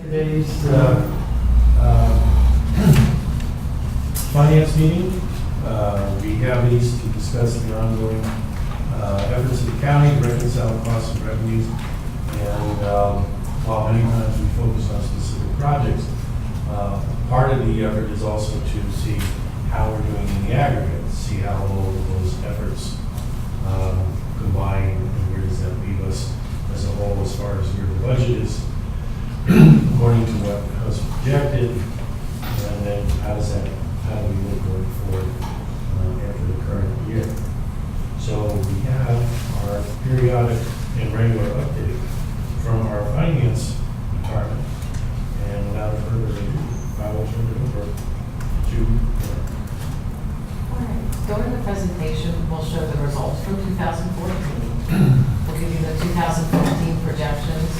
Today's finance meeting. We have these to discuss the ongoing efforts of the county to reconcile costs and revenues. And while many times we focus on specific projects, part of the effort is also to see how we're doing in the aggregate, see how all of those efforts combine and where does that leave us as a whole as far as where the budget is according to what was projected, and then how do we look going forward after the current year. So we have our periodic and regular update from our finance department, and without further ado, I will turn it over to During the presentation, we'll show the results from 2014. We'll give you the 2015 projections,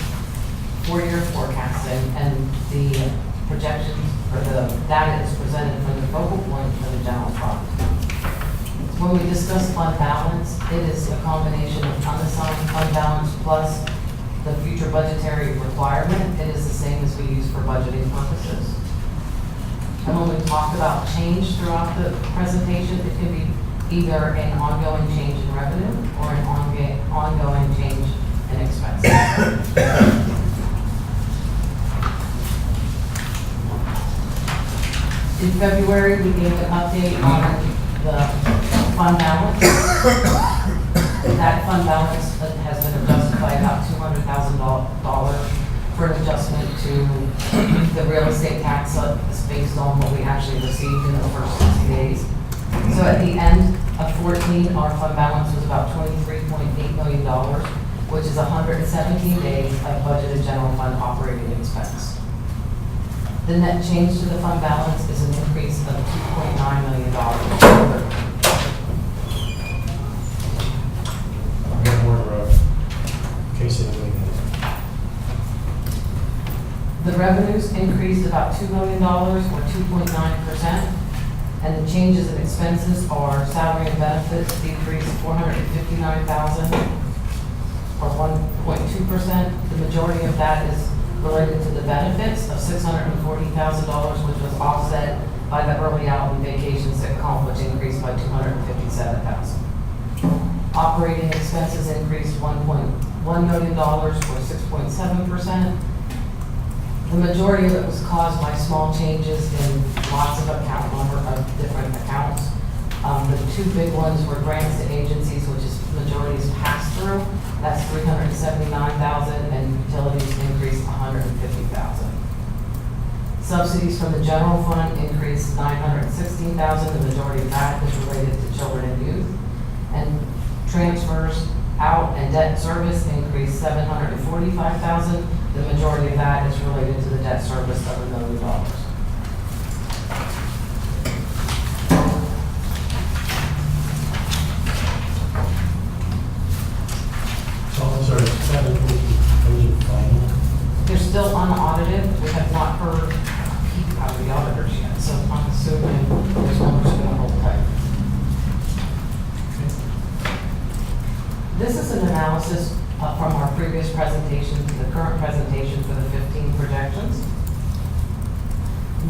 four-year forecasting, and the projections or the data is presented from the focal point of the general fund. When we discuss fund balance, it is a combination of unassigned fund balance plus the future budgetary requirement. It is the same as we use for budgeting purposes. And when we talk about change throughout the presentation, it can be either an ongoing change in revenue or an ongoing change in expenses. In February, we gave an update on the fund balance. That fund balance has been adjusted by about $200,000 for an adjustment to the real estate tax based on what we actually received in the first 60 days. So at the end of 14, our fund balance was about $23.8 million, which is 117 days of budgeted general fund operating expense. The net change to the fund balance is an increase of $2.9 million. I'll get more in case anybody knows. The revenues increased about $2 million or 2.9%, and the changes in expenses are salary and benefits decreased $459,000 or 1.2%. The majority of that is related to the benefits of $640,000, which was offset by the early out and vacation sick comp, which increased by $257,000. Operating expenses increased $1.1 million or 6.7%. The majority of it was caused by small changes in lots of account number of different accounts. The two big ones were grants to agencies, which is majority is pass through. That's $379,000, and utilities increased $150,000. Subsidies from the general fund increased $916,000. The majority of that is related to children and youth. And transfers out and debt service increased $745,000. The majority of that is related to the debt service of $1 million. So I'm sorry, 714, final. They're still unaudited. We have not heard out of the auditors yet, so I'm assuming those numbers are going to hold tight. This is an analysis from our previous presentation to the current presentation for the 15 projections.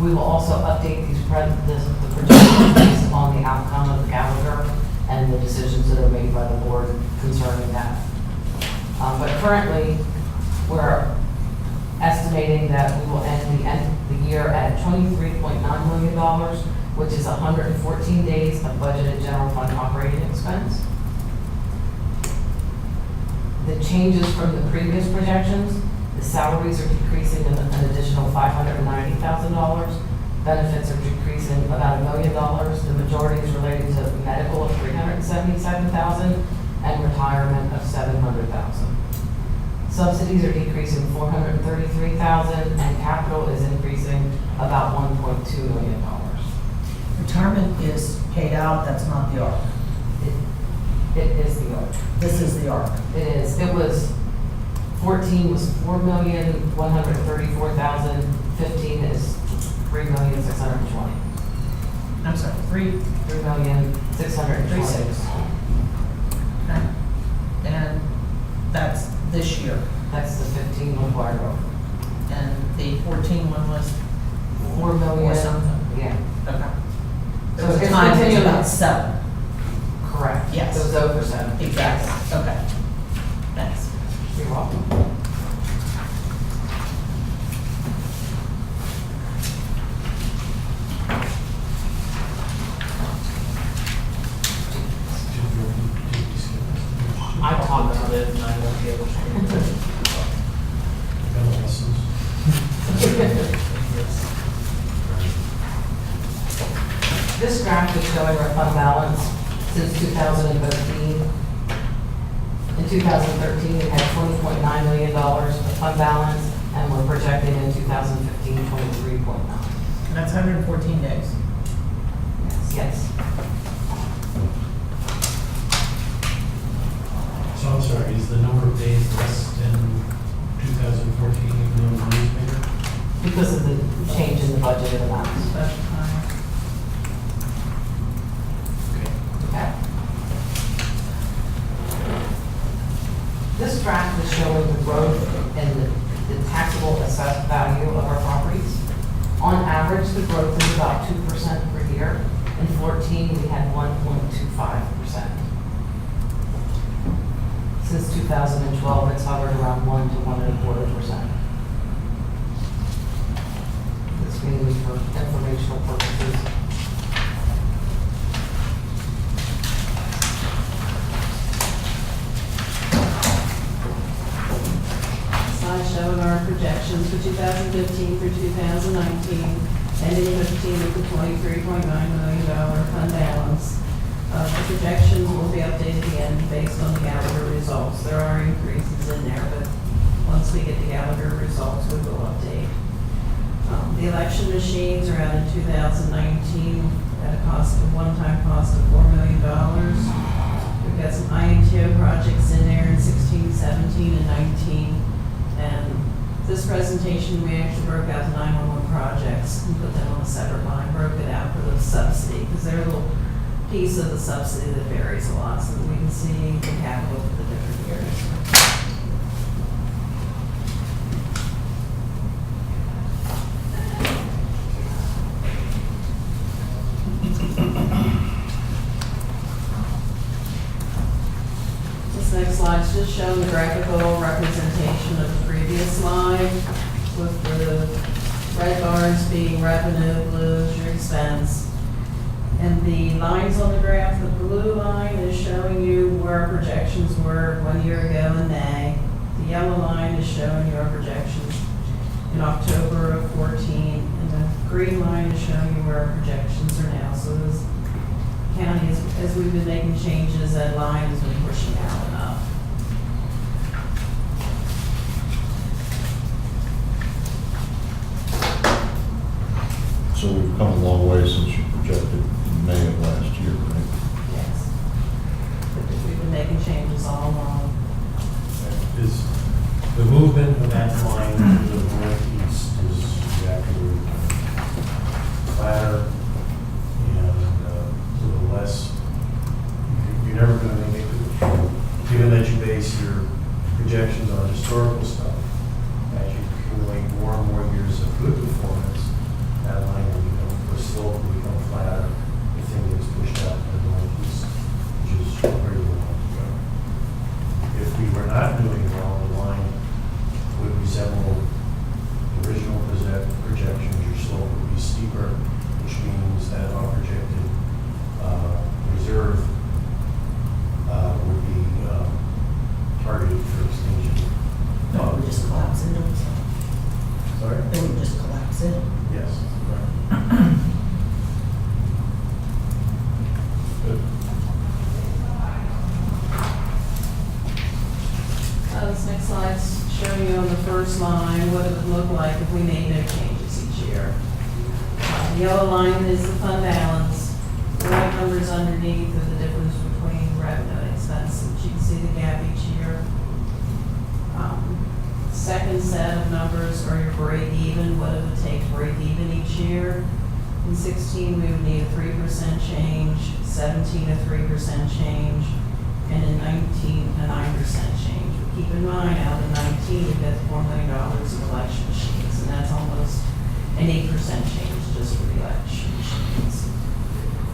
We will also update the projections based on the outcome of the Gallagher and the decisions that are made by the board concerning that. But currently, we're estimating that we will end the year at $23.9 million, which is 114 days of budgeted general fund operating expense. The changes from the previous projections, the salaries are decreasing an additional $590,000. Benefits are decreasing about $1 million. The majority is related to medical of $377,000 and retirement of $700,000. Subsidies are decreasing $433,000, and capital is increasing about $1.2 million. Retirement is paid out, that's not the ARC. It is the ARC. This is the ARC. It is. It was 14 was $4,134,000. 15 is $3,620,000. I'm sorry, $3,626,000. Okay. And that's this year. That's the 15 required over. And the 14 one was 4 million. Or something. Yeah, Okay. So There was a it's time it was continuing. about 7. correct. Yes. It was over 7. Exactly. Okay. Thanks. You're welcome. I talked about it and I won't be able to. This graph is showing our fund balance since 2013. In 2013, we had $20.9 million of fund balance, and we're projecting in 2015, 23.9. And that's 114 days. Yes. So I'm sorry, is the number of days less than 2014 even though the newspaper? Because of the change in the budgeted amounts. Special time. Okay. Okay. This graph is showing the growth in the taxable assessed value of our properties. On average, the growth is about 2% per year. In 14, we had 1.25%. Since 2012, it's hovered around 1 to 1.25%. This being used for informational purposes. Slide showing our projections for 2015 through 2019, ending 15 with the $23.9 million fund balance. The projections will be updated again based on the Gallagher results. There are increases in there, but once we get the Gallagher results, we will update. The election machines are out in 2019 at a cost, a one-time cost of $4 million. We've got some INTO projects in there in 16, 17, and 19. And this presentation, we actually broke out the 911 projects and put them on a separate line, broke it out for the subsidy, because they're a little piece of the subsidy that varies a lot, so that we can see the capital for the different years. This next slide is just showing the graphical representation of the previous slide, with the red bars being revenue, blue is your expense. And the lines on the graph, the blue line is showing you where our projections were 1 year ago in May. The yellow line is showing you our projections in October of 14, and the green line is showing you where our projections are now. So this county, as we've been making changes, that line has been pushing out and up. So we've come a long way since you projected in May of last year, right? Yes. Because we've been making changes all along. Is the movement of that line to the northeast is actually flatter and a little less, you're never going to make it, given that you base your projections on historical stuff, as you accumulate more and more years of good performance, that line will become, the slope will become flatter, the thing gets pushed out to the northeast, which is where you want to go. If we were not doing well, the line would resemble the original projections. Your slope would be steeper, which means that our projected reserve would be targeted for extinction. No, it would just collapse into itself. Sorry? It would just collapse in. Yes, right. Good. This next slide's showing you on the first line what it would look like if we made no changes each year. The yellow line is the fund balance. The white numbers underneath are the difference between revenue and expense. You can see the gap each year. Second set of numbers are your break even, what it would take to break even each year. In 16, we would need a 3% change, 17 a 3% change, and in 19, a 9% change. But keep in mind, out of 19, you've got $4 million of election machines, and that's almost an 8% change just for the election machines.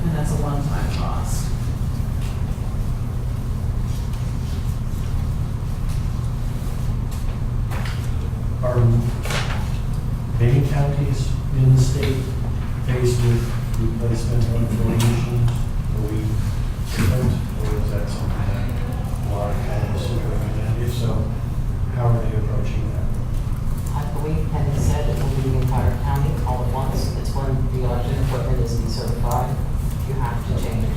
And that's a one-time cost. Are many counties in the state faced with replacement of voting machines? Are we different, or is that something that a lot of counties are doing? And if so, how are they approaching that? I believe Penny said it will be the entire county all at once. It's when the election equipment is decertified, you have to change.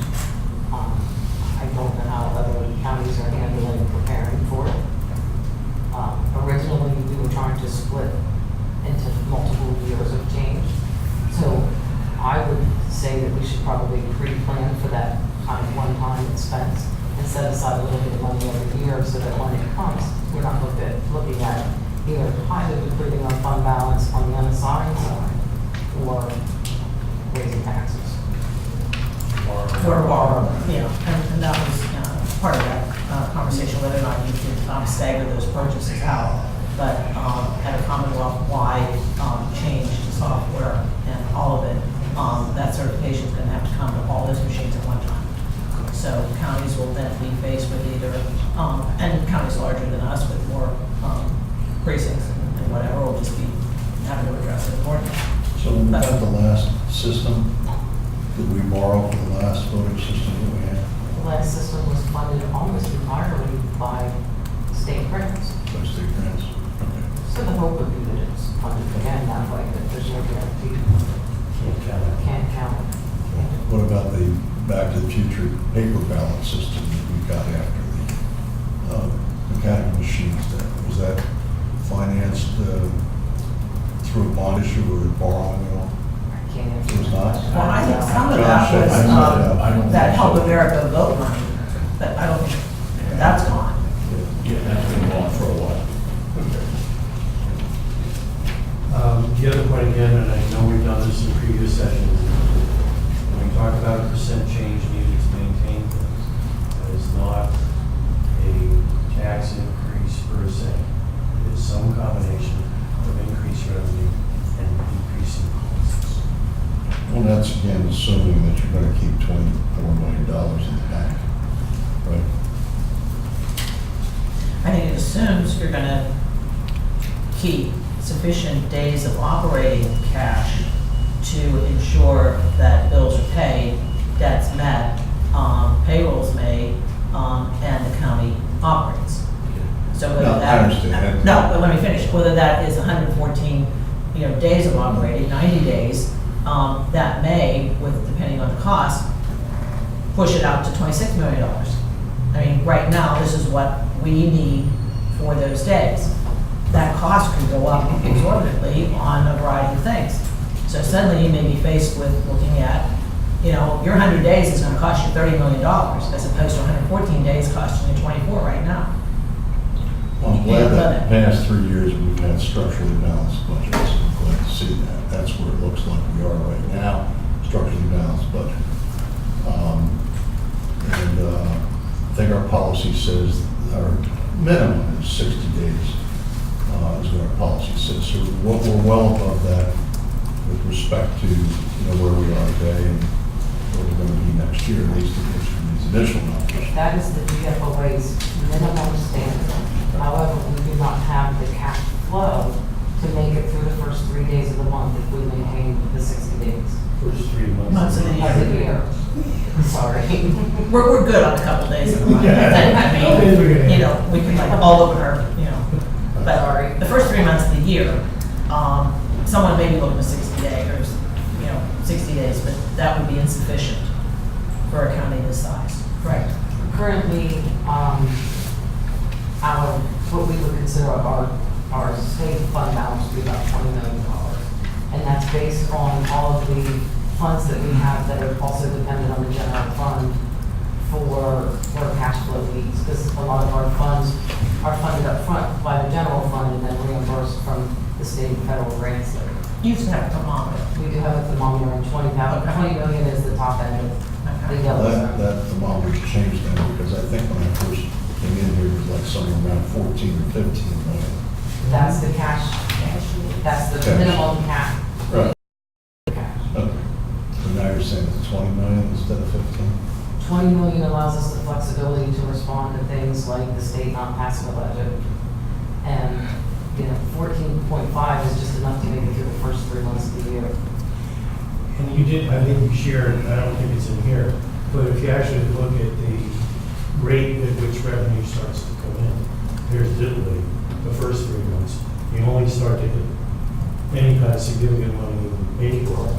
I don't know how other counties are handling and preparing for it. Originally, we were trying to split into multiple years of change. So I would say that we should probably pre-plan for that kind of one-time expense and set aside a little bit of money every year so that when it comes, we're not looking at either highly depleting our fund balance on the unassigned side or raising taxes. For borrow, and that was part of that conversation, whether or not you could stagger those purchases out. But at a Commonwealth-wide change to software and all of it, that certification is going to have to come to all those machines at one time. So counties will then be faced with either, and counties larger than us with more precincts and whatever, will just be having to address it accordingly. So we got the last system, did we borrow for the last voting system that we had? The last system was funded almost entirely by state grants. By state grants? Okay. So the hope would be that it's funded again that way, but there's no guarantee. Can't count it. Can't count it. What about the Back to the Future paper ballot system that we got after the mechanical machines? Was that financed through a bond issue or borrowing at all? I can't answer. It was not? Well, I think some of John that said- I was don't that think Help so. America vote money, but I don't think that's gone. Yeah, that's been going for a while. The other point again, and I know we've done this in previous sessions, when we talk about a percent change needed to maintain things, that is not a tax increase per se. It is some combination of increased revenue and decreasing costs. Well, that's again assuming that you're going to keep $24 million in the bank, right? I think it assumes you're gonna keep sufficient days of operating cash to ensure that bills are paid, debts met, payrolls made, and the county operates. So whether No, I that. understand. No, but let me finish. Whether that is 114, days of operating, 90 days, that may, depending on the cost, push it out to $26 million. I mean, right now, this is what we need for those days. That cost could go up exorbitantly on a variety of things. So suddenly you may be faced with looking at, your 100 days is gonna cost you $30 million, as opposed to 114 days costing you 24 right now. Well, I'm glad that the past 3 years we've had structurally balanced budgets. I'm glad to see that. That's where it looks like we are right now, structurally balanced budget. I think our policy says our minimum is 60 days, is what our policy says. So we're well above that with respect to, where we are today and where we're going to be next year, at least from these initial numbers. That is the GFOA's minimum standard. However, we do not have the cash flow to make it through the first 3 days of the month if we maintain the 60 days First 3 months. Months of the of the year. Sorry. We're good on a couple days in a month. Yeah. We can all open our, but Sorry. the first 3 months of the year, someone may be looking at 60 days, or, 60 days, but that would be insufficient for a county this size. Correct. Currently, what we would consider our state fund balance to be about $20 million. And that's based on all of the funds that we have that are also dependent on the general fund for cash flow needs. Because a lot of our funds are funded up front by the general fund and then reimbursed from the state and federal grants that You used to have a thermometer. we do have a thermometer, and 20 million is the top end of the yellow zone. That thermometer's changed then, because I think when I came in here was like somewhere around 14 or 15 million. That's the cash, that's the Cash. minimum cap. Right. Cash. Okay. So now you're saying it's 20 million instead of 15? 20 million allows us the flexibility to respond to things like the state not passing a budget. And, 14.5 is just enough to make it through the first 3 months of the year. And you did, I think you shared, I don't think it's in here, but if you actually look at the rate at which revenue starts to come in, there's literally the first 3 months. You only start to get any kind of significant money in April,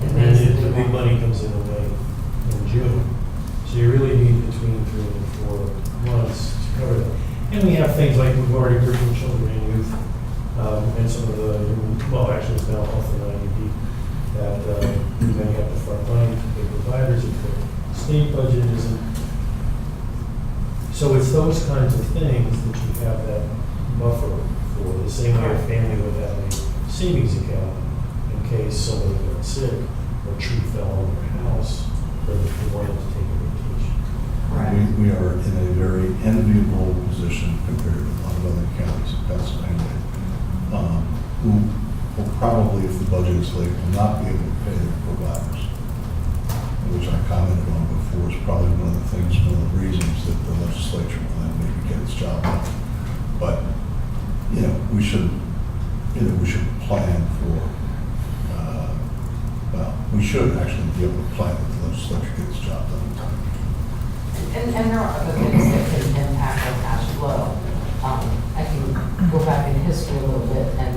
and then the big money comes in May and June. So you really need between 3 and 4 months to cover that. And we have things like we've already heard from children and youth, and some of the, well, actually it's now health and IEP, that we may have to front line to the providers if the state budget isn't. So it's those kinds of things that you have that buffer for, the same way a family would have a savings account in case somebody got sick or a tree fell on their house or if they wanted to take a vacation. We are in a very enviable position compared to a lot of other counties in Pennsylvania, who will probably, if the budget is late, will not be able to pay their providers, which I commented on before is probably one of the things, one of the reasons that the legislature will then maybe get its job done. But, we should plan for, we should actually be able to plan that the legislature gets its job done in time. And there are other things that can impact our cash flow. I can go back in history a little bit, and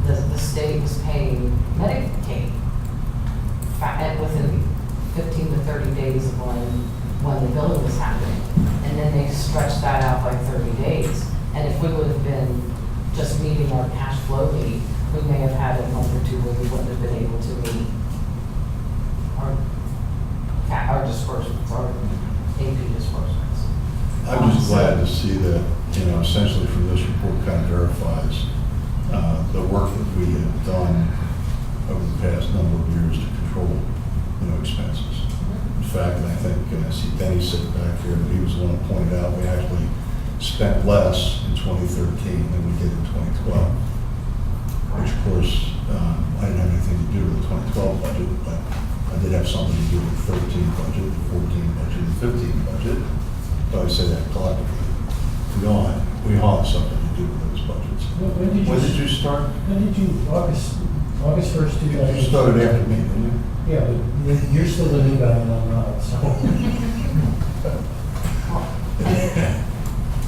the state was paying Medicaid within 15 to 30 days of when the billing was happening. And then they stretched that out by 30 days. And if we would have been just meeting our cash flow need, we may have had a month or two where we wouldn't have been able to meet our disbursements, our AP disbursements. I'm just glad to see that, essentially from this report kind of verifies the work that we have done over the past number of years to control, expenses. In fact, and I think, I see Benny sitting back here, but he was the one who pointed out we actually spent less in 2013 than we did in 2012. Which, of course, I didn't have anything to do with the 2012 budget, but I did have something to do with the 13 budget, the 14 budget, the 15 budget. So I say that collectively. We all have something to do with those budgets. When did you start? When did you, August 1st, 2000? You started after me, didn't you? Yeah, but you're still the new guy and I'm not, so.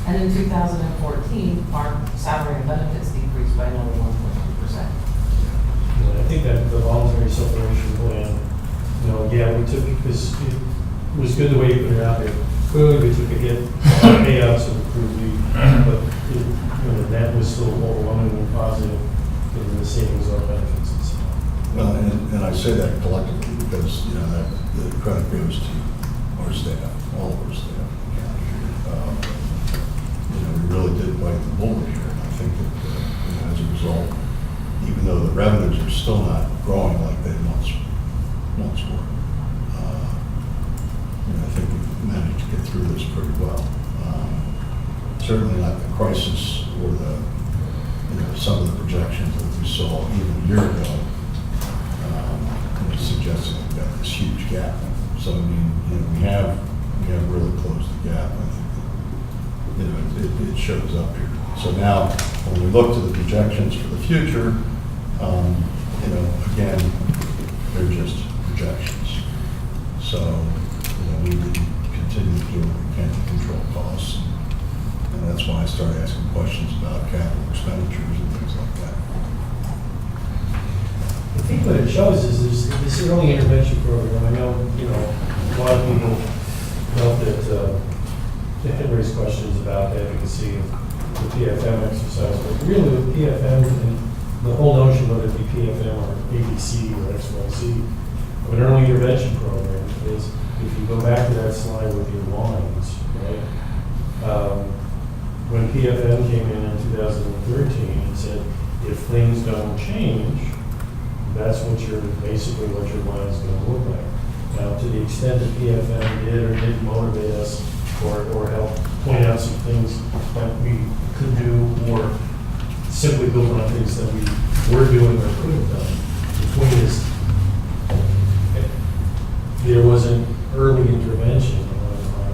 And in 2014, our salary and benefits decreased by another 1.2%. I think that the voluntary separation plan, we took, because it was good the way you put it out there. Clearly, we took a hit on payouts of accrued leave, but that was still overwhelmingly positive in the savings on benefits and stuff. Well, and I say that collectively because, that the credit goes to our staff, all of our staff. We really did bite the bullet here, and I think that as a result, even though the revenues are still not growing like they once were, I think we've managed to get through this pretty well. Certainly not the crisis or the some of the projections that we saw even a year ago, suggesting we've got this huge gap. So we have really closed the gap. I think that, it shows up here. So now, when we look to the projections for the future, again, they're just projections. So, we need to continue to do what we can to control costs. And that's why I started asking questions about capital expenditures and things like that. I think what it shows is this early intervention program. I know, a lot of people felt that they had raised questions about advocacy of the PFM exercise, but really with PFM and the whole notion, whether it be PFM or ABC or XYZ, of an early intervention program is, if you go back to that slide with your lines, right? When PFM came in 2013 and said, if things don't change, that's basically what your line is going to look like. Now, to the extent that PFM did or didn't motivate us or help point out some things that we could do, or simply build on things that we were doing or could have done. The point is, there was an early intervention on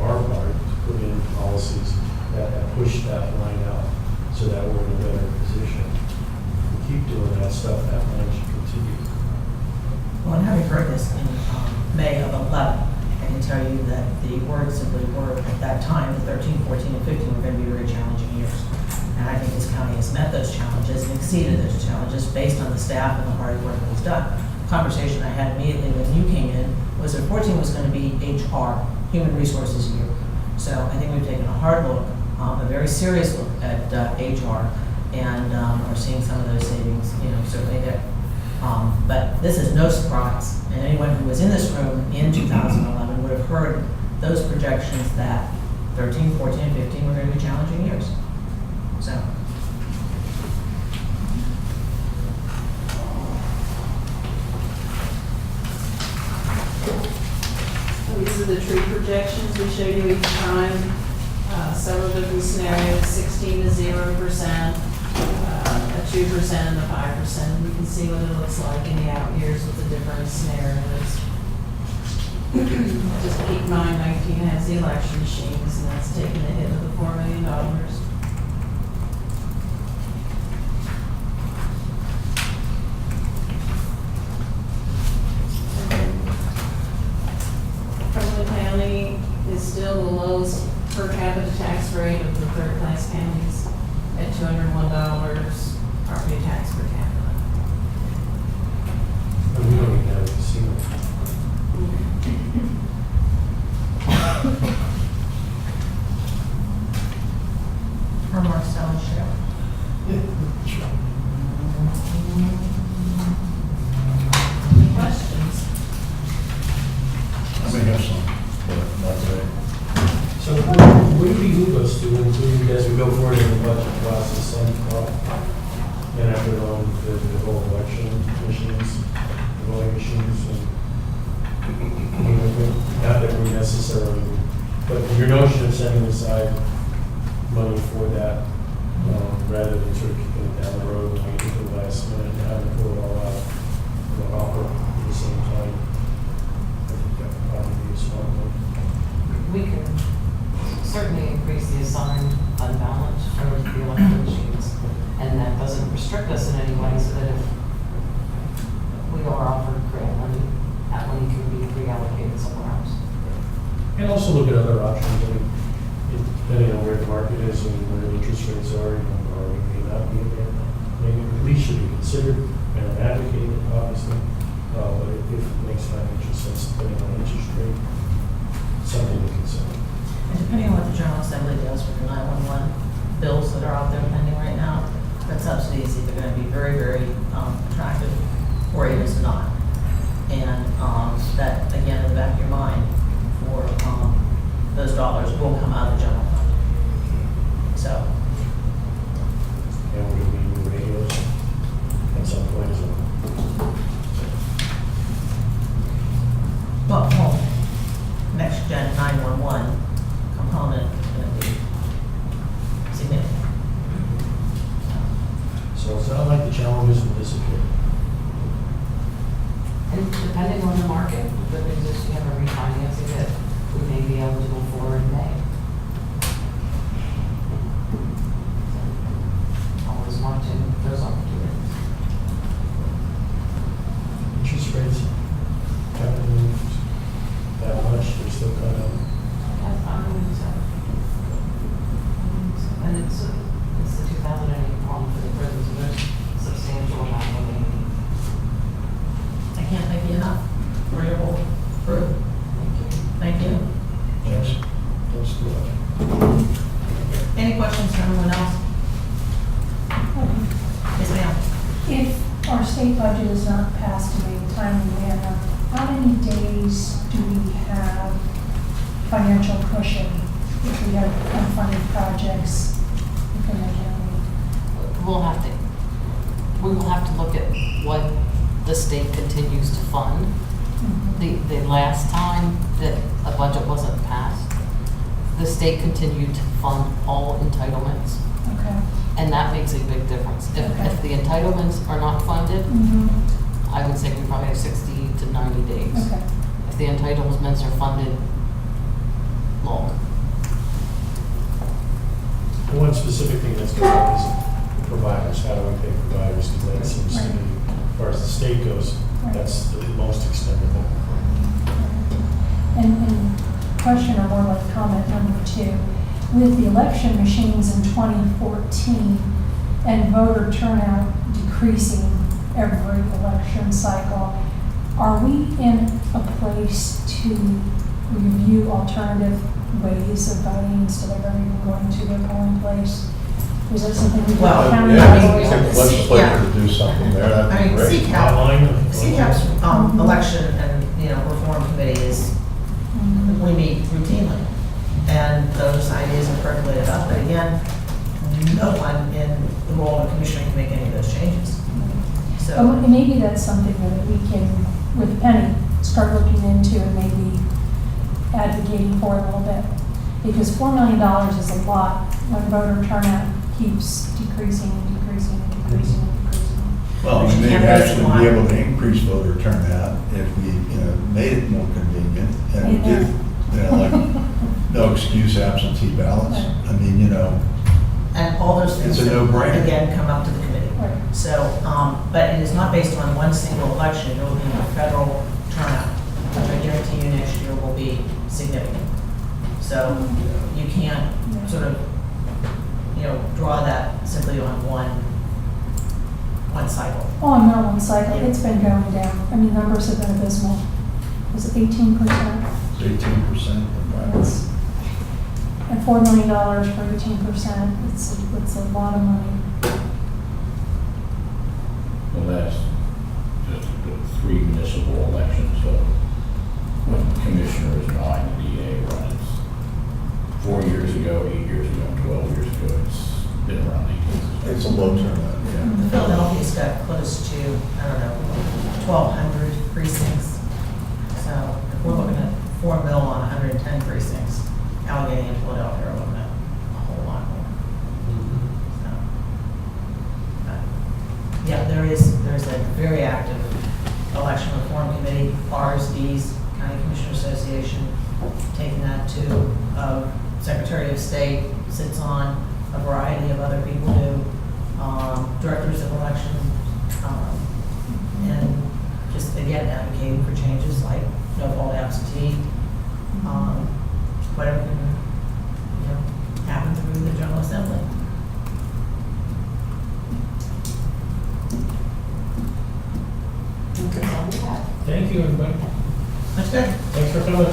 our part to put in policies that pushed that line out so that we're in a better position. If we keep doing that stuff, that line should continue. Well, and having heard this in May of 11, I can tell you that the words simply were, at that time, the 13, 14, and 15 were going to be very challenging years. And I think this county has met those challenges and exceeded those challenges based on the staff and the hard work that was done. The conversation I had immediately when you came in was that 14 was going to be HR, Human Resources Year. So I think we've taken a hard look, a very serious look at HR, and are seeing some of those savings, certainly there. But this is no surprise, and anyone who was in this room in 2011 would have heard those projections that 13, 14, and 15 were going to be challenging years. So. These are the tree projections we show you each time. Several different scenarios, 16 to 0%, a 2% and a 5%. You can see what it looks like in the out years with the different scenarios. Just keep in mind, 19 has the election machines, and that's taking the hit of the $4 million. Cumberland County is still the lowest per capita tax rate of the third-class counties at $201 property tax per capita. And we don't even have a casino. Or Marcel Shell. Any questions? I may have some, but not today. So would it behoove us to include, as we go forward in the budget process, some thought and effort on the whole election machines, the voting machines, and not that we necessarily, but your notion of setting aside money for that, rather than sort of kicking it down the road and waiting until the last minute and having to pull it all out of the hopper at the same time, I think that would probably be a smart move. We can certainly increase the assigned fund balance for the election machines, and that doesn't restrict us in any way, so that if we are offered grant money, that money can be reallocated somewhere else. And also look at other options, I mean, depending on where the market is and where the interest rates are, borrowing may not be available. Maybe at least should be considered and advocated, obviously, but if it makes financial sense, depending on interest rate, something to consider. And depending on what the General Assembly does with the 911 bills that are out there pending right now, that subsidy is either going to be very, very attractive, or it is not. And that, again, in the back of your mind, for those dollars will come out of the general fund. So, And we're going to be new radios at some point as well. well, next gen 911 component is going to be significant. So it's not like the challenges will disappear. And depending on the market, the things that we have a refinancing that we may be eligible for in May. Always watching those opportunities. Interest rates haven't moved that much, they're still kind of, And it's the 2008 one for the prisons, so there's substantial amount of money. I can't thank you enough for your whole crew. Thank you. Yes, let's do it. Any questions from anyone else? Yes, ma'am. If our state budget is not passed in a timely manner, how many days do we have financial cushion if we have unfunded projects within the county? We will have to look at what the state continues to fund. The last time that a budget wasn't passed, the state continued to fund all entitlements, Okay. and that makes a big difference. Okay. If the entitlements are not funded, Mhm. I would say we probably have 60 to 90 days. Okay. If the entitlements are funded, longer. The one specific thing that's going on is the providers, how do we pay providers, because that seems to be, as far as the state goes, Right. that's the most expendable. And question or more like comment number 2, with the election machines in 2014 and voter turnout decreasing every election cycle, are we in a place to review alternative ways of voting instead of everyone going to their polling place? Was that something we could Well, counter? Yeah, I mean, I think yeah. legislature to do something there, I that'd be mean, great. CCAP, Online or- CCAP's election and, reform committee is, Mhm. we meet routinely, and those ideas are percolated up, but again, no one in the role of commissioner can make any of those changes. So, And maybe that's something that we can, with Penny, start looking into and maybe advocating for a little bit. Because $4 million is a lot when voter turnout keeps decreasing and decreasing and decreasing and decreasing. Well, But we you may can't raise actually the line. be able to increase voter turnout if we, made it more convenient and we did, like, no excuse absentee ballots. I mean, and all those things. It's a no-brainer. Again, come up to the committee. Right. So, but it is not based on one single election, it will be a federal turnout, which I guarantee you next year will be significant. So you can't sort of, draw that simply on one cycle. Oh, and not one cycle, it's been going down. I mean, numbers have been abysmal. Was it 18%? 18%. That's- And $4 million for 18%, it's a lot of money. The last, just the 3 municipal elections, so when commissioners and I and the DA runs, 4 years ago, 8 years ago, 12 years ago, it's been around 18%. It's a low turnout, yeah. Philadelphia's got close to, 1,200 precincts. So if we're looking at 4 mil on 110 precincts, Allegheny and Philadelphia are looking at a whole lot more. So, yeah, there's a very active election reform committee, RSD's, County Commissioner Association, taking that to Secretary of State, sits on, a variety of other people do, directors of election, and just again advocating for changes like no fault absentee, whatever can happen through the General Assembly. Thank you, everybody. That's good. Thanks for coming.